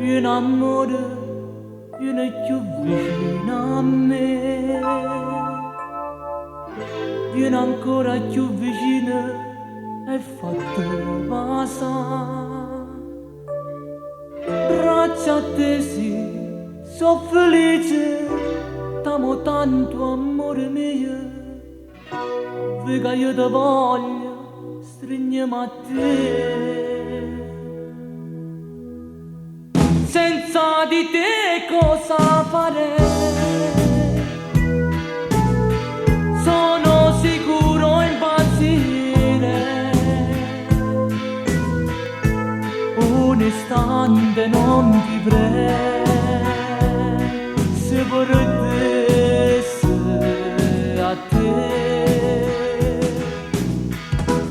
un amore viene più vicino a me, viene ancora più vicino e fatte passare. Braccia a te sì, so felice, t'amo tanto amore mio, perché io ti voglio, stringiamo a te. Senza di te cosa farei? Sono sicuro impazzire. Un istante non vivrei se perdessi a te.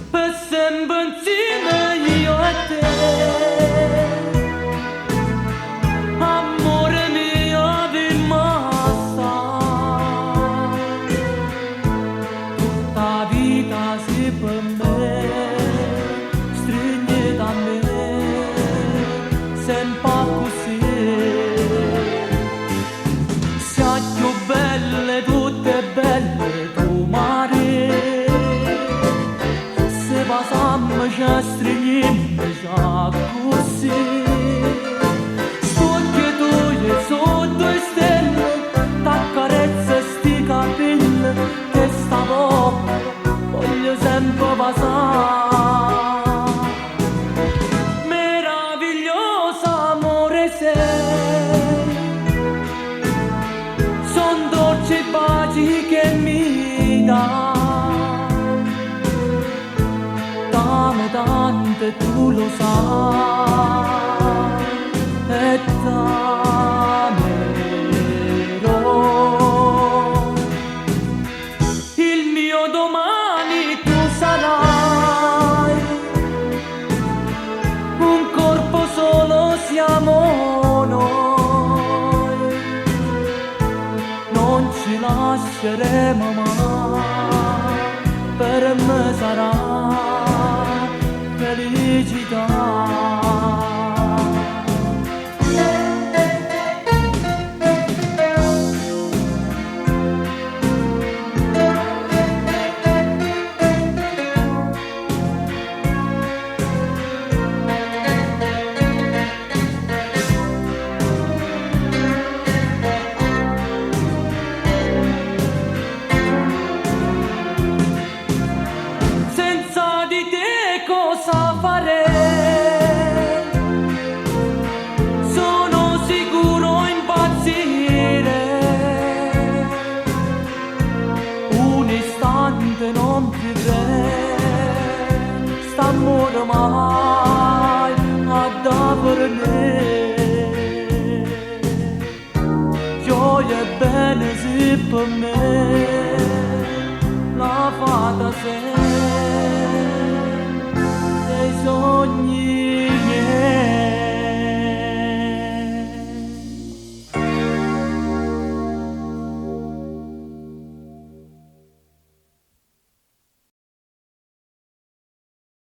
Per sempre insieme io e te. Per me, stringi da me, sempre così. Sei più belle, tutte belle, tu mare. Se passiamo ci stringiamo già così. Sotto tue sotto le stelle, t'accarezza sti capelli che stavo voglio sempre passare. Meravigliosa amore sei, son dolci baci che mi dai. T'amo tanto e tu lo sai, e t'amerò. Il mio domani sarai, un corpo solo siamo noi, non ci lasceremo mai, per me sarà felicità. Cosa farei? Sono sicuro impazzire. Un istante non vivrei, st'amore mai a davvero. Gioia e bene sì per me, la fata sei. Sogni